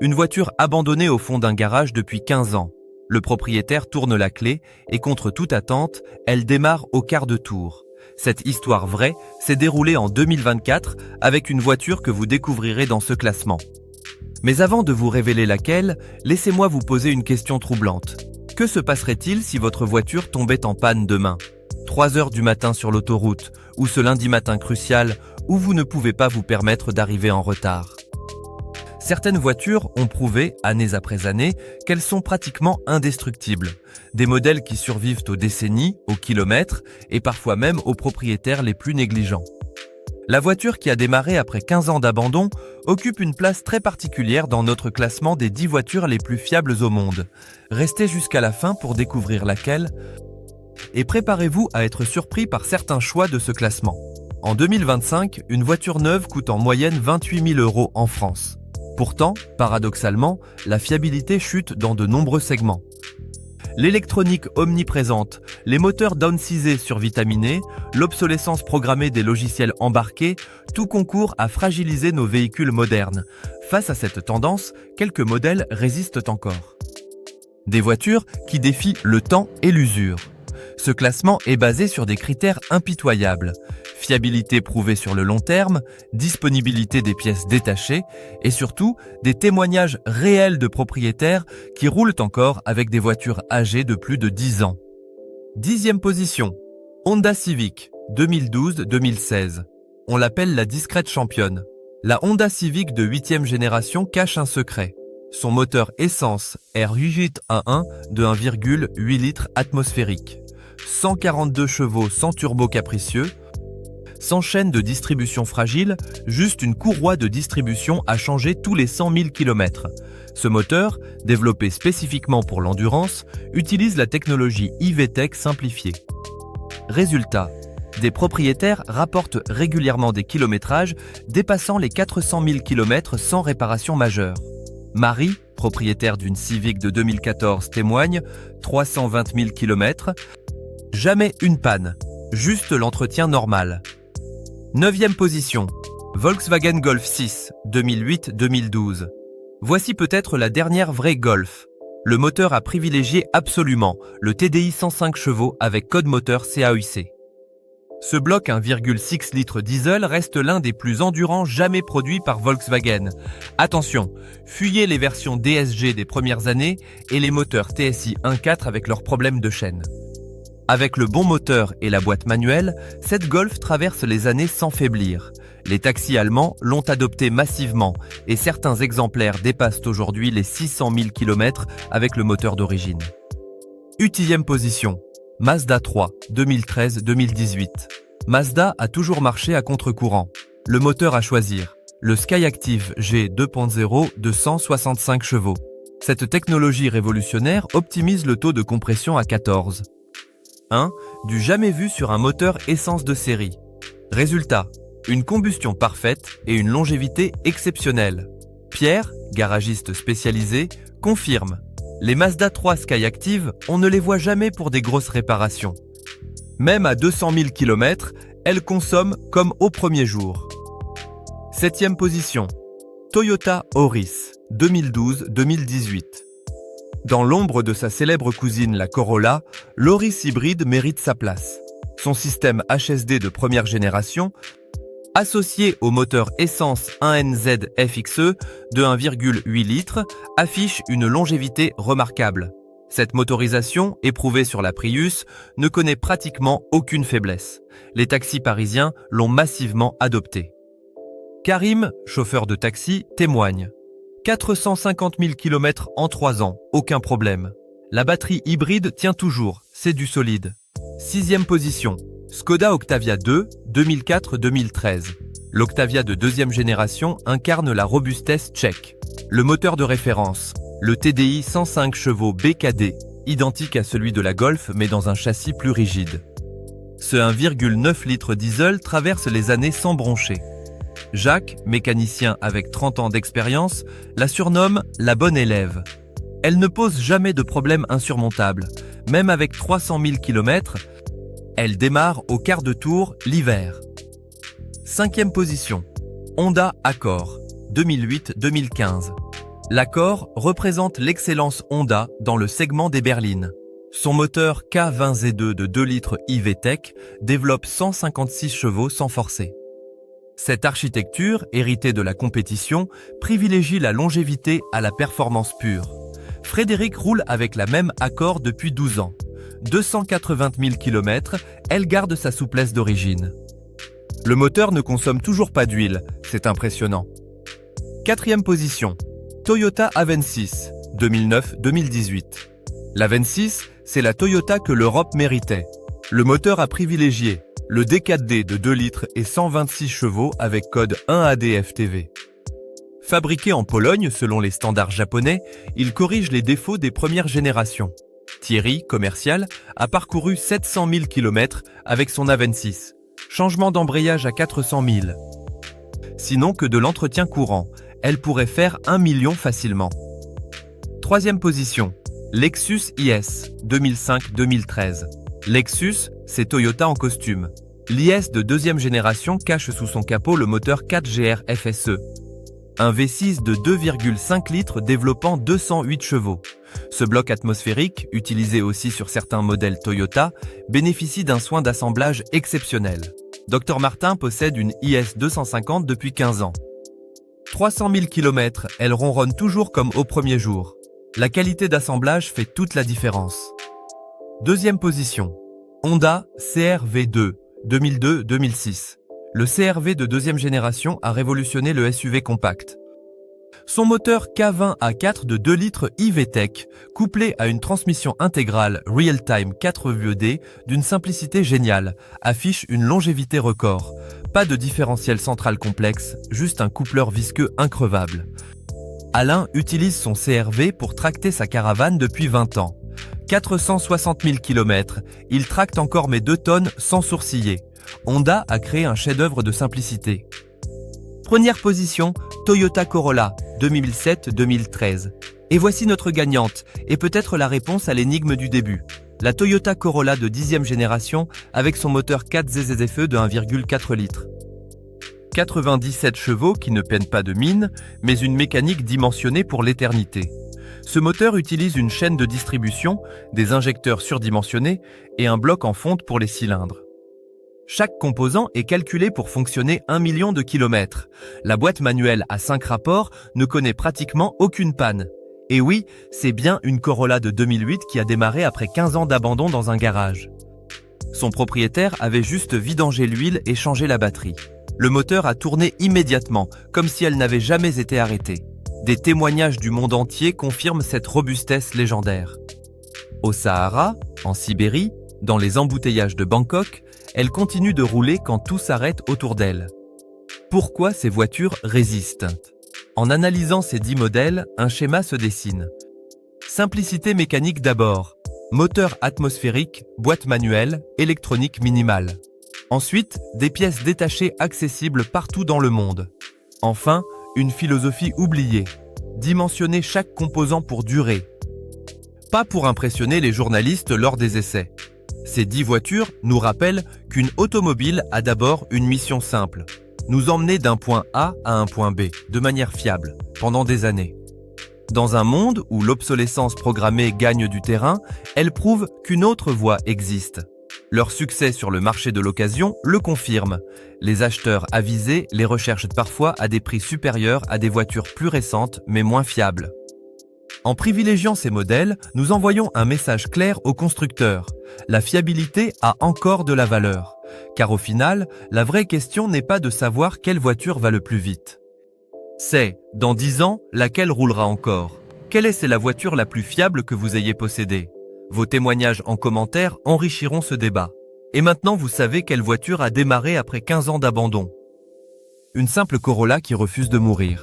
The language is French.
Une voiture abandonnée au fond d'un garage depuis 15 ans. Le propriétaire tourne la clé et contre toute attente, elle démarre au quart de tour. Cette histoire vraie s'est déroulée en 2024 avec une voiture que vous découvrirez dans ce classement. Mais avant de vous révéler laquelle, laissez-moi vous poser une question troublante. Que se passerait-il si votre voiture tombait en panne demain ? 3 heures du matin sur l'autoroute, ou ce lundi matin crucial où vous ne pouvez pas vous permettre d'arriver en retard. Certaines voitures ont prouvé, années après années, qu'elles sont pratiquement indestructibles. Des modèles qui survivent aux décennies, aux kilomètres et parfois même aux propriétaires les plus négligents. La voiture qui a démarré après 15 ans d'abandon occupe une place très particulière dans notre classement des 10 voitures les plus fiables au monde. Restez jusqu'à la fin pour découvrir laquelle et préparez-vous à être surpris par certains choix de ce classement. En 2025, une voiture neuve coûte en moyenne 28 000 € en France. Pourtant, paradoxalement, la fiabilité chute dans de nombreux segments. L'électronique omniprésente, les moteurs downcisés survitaminés, l'obsolescence programmée des logiciels embarqués, tout concourt à fragiliser nos véhicules modernes. Face à cette tendance, quelques modèles résistent encore. Des voitures qui défient le temps et l'usure. Ce classement est basé sur des critères impitoyables. Fiabilité prouvée sur le long terme, disponibilité des pièces détachées et surtout des témoignages réels de propriétaires qui roulent encore avec des voitures âgées de plus de 10 ans. 10e position, Honda Civic 2012-2016. On l'appelle la discrète championne. La Honda Civic de 8e génération cache un secret. Son moteur essence R811 de 1,8 litres atmosphérique. 142 chevaux sans turbo capricieux, sans chaîne de distribution fragile, juste une courroie de distribution à changer tous les 100 000 km. Ce moteur, développé spécifiquement pour l'endurance, utilise la technologie e-VTEC simplifiée. Résultat, des propriétaires rapportent régulièrement des kilométrages dépassant les 400 000 km sans réparation majeure. Marie, propriétaire d'une Civic de 2014, témoigne 320 000 km. Jamais une panne, juste l'entretien normal. 9e position, Volkswagen Golf 6, 2008-2012. Voici peut-être la dernière vraie Golf. Le moteur à privilégier absolument, le TDI 105 chevaux avec code moteur CAUC. Ce bloc 1,6 litres diesel reste l'un des plus endurants jamais produits par Volkswagen. Attention, fuyez les versions DSG des premières années et les moteurs TSI 1.4 avec leurs problèmes de chaîne. Avec le bon moteur et la boîte manuelle, cette Golf traverse les années sans faiblir. Les taxis allemands l'ont adopté massivement et certains exemplaires dépassent aujourd'hui les 600 000 km avec le moteur d'origine. 8e position, Mazda 3, 2013-2018. Mazda a toujours marché à contre-courant. Le moteur à choisir, le Skyactiv G 2.0 de 165 chevaux. Cette technologie révolutionnaire optimise le taux de compression à 14. Du jamais vu sur un moteur essence de série. Résultat, une combustion parfaite et une longévité exceptionnelle. Pierre, garagiste spécialisé, confirme. Les Mazda 3 Skyactiv, on ne les voit jamais pour des grosses réparations. Même à 200 000 km, elles consomment comme au premier jour. 7e position, Toyota Auris, 2012-2018. Dans l'ombre de sa célèbre cousine la Corolla, l'Auris hybride mérite sa place. Son système HSD de première génération, associé au moteur essence 1NZ FXE de 1,8 litres, affiche une longévité remarquable. Cette motorisation, éprouvée sur la Prius, ne connaît pratiquement aucune faiblesse. Les taxis parisiens l'ont massivement adoptée. Karim, chauffeur de taxi, témoigne. 450 000 km en 3 ans, aucun problème. La batterie hybride tient toujours, c'est du solide. 6e position, Skoda Octavia 2, 2004-2013. L'Octavia de 2e génération incarne la robustesse tchèque. Le moteur de référence, le TDI 105 chevaux BKD, identique à celui de la Golf mais dans un châssis plus rigide. Ce 1,9 litres diesel traverse les années sans broncher. Jacques, mécanicien avec 30 ans d'expérience, la surnomme la bonne élève. Elle ne pose jamais de problème insurmontable. Même avec 300 000 km, elle démarre au quart de tour l'hiver. 5e position, Honda Accord, 2008-2015. L'accord représente l'excellence Honda dans le segment des berlines. Son moteur K20Z2 de 2 litres iVTEC développe 156 chevaux sans forcer. Cette architecture, héritée de la compétition, privilégie la longévité à la performance pure. Frédéric roule avec la même Accord depuis 12 ans. 280 000 km, elle garde sa souplesse d'origine. Le moteur ne consomme toujours pas d'huile, c'est impressionnant. 4e position, Toyota Avensis, 2009-2018. L'Avensis, c'est la Toyota que l'Europe méritait. Le moteur a privilégié le D4D de 2 litres et 126 chevaux avec code 1ADF-TV. Fabriqué en Pologne selon les standards japonais, il corrige les défauts des premières générations. Thierry, commercial, a parcouru 700 000 km avec son Avensis. Changement d'embrayage à 400 000. Sinon que de l'entretien courant, elle pourrait faire 1 million facilement. 3e position, Lexus IS, 2005-2013. Lexus, c'est Toyota en costume. L'IS de 2e génération cache sous son capot le moteur 4GR FSE. Un V6 de 2,5 litres développant 208 chevaux. Ce bloc atmosphérique, utilisé aussi sur certains modèles Toyota, bénéficie d'un soin d'assemblage exceptionnel. Dr Martin possède une IS 250 depuis 15 ans. 300 000 km, elle ronronne toujours comme au premier jour. La qualité d'assemblage fait toute la différence. 2e position, Honda CR-V2, 2002-2006. Le CR-V de 2e génération a révolutionné le SUV compact. Son moteur K20A4 de 2 litres iVTEC, couplé à une transmission intégrale Real-Time 4VD d'une simplicité géniale, affiche une longévité record. Pas de différentiel central complexe, juste un coupleur visqueux increvable. Alain utilise son CR-V pour tracter sa caravane depuis 20 ans. 460 000 km, il tracte encore mes 2 tonnes sans sourciller. Honda a créé un chef-d'œuvre de simplicité. Première position, Toyota Corolla, 2007-2013. Et voici notre gagnante, et peut-être la réponse à l'énigme du début. La Toyota Corolla de 10e génération avec son moteur 4ZZFE de 1,4 litres. 97 chevaux qui ne peinent pas de mine, mais une mécanique dimensionnée pour l'éternité. Ce moteur utilise une chaîne de distribution, des injecteurs surdimensionnés et un bloc en fonte pour les cylindres. Chaque composant est calculé pour fonctionner 1 million de kilomètres. La boîte manuelle à 5 rapports ne connaît pratiquement aucune panne. Et oui, c'est bien une Corolla de 2008 qui a démarré après 15 ans d'abandon dans un garage. Son propriétaire avait juste vidangé l'huile et changé la batterie. Le moteur a tourné immédiatement, comme si elle n'avait jamais été arrêtée. Des témoignages du monde entier confirment cette robustesse légendaire. Au Sahara, en Sibérie, dans les embouteillages de Bangkok, elle continue de rouler quand tout s'arrête autour d'elle. Pourquoi ces voitures résistent? En analysant ces 10 modèles, un schéma se dessine. Simplicité mécanique d'abord. Moteur atmosphérique, boîte manuelle, électronique minimale. Ensuite, des pièces détachées accessibles partout dans le monde. Enfin, une philosophie oubliée. Dimensionner chaque composant pour durer. Pas pour impressionner les journalistes lors des essais. Ces 10 voitures nous rappellent qu'une automobile a d'abord une mission simple. Nous emmener d'un point A à un point B, de manière fiable, pendant des années. Dans un monde où l'obsolescence programmée gagne du terrain, elles prouvent qu'une autre voie existe. Leur succès sur le marché de l'occasion le confirme. Les acheteurs avisés les recherchent parfois à des prix supérieurs à des voitures plus récentes mais moins fiables. En privilégiant ces modèles, nous envoyons un message clair aux constructeurs. La fiabilité a encore de la valeur. Car au final, la vraie question n'est pas de savoir quelle voiture va le plus vite. C'est, dans 10 ans, laquelle roulera encore. Quelle est la voiture la plus fiable que vous ayez possédée? Vos témoignages en commentaire enrichiront ce débat. Et maintenant vous savez quelle voiture a démarré après 15 ans d'abandon. Une simple Corolla qui refuse de mourir.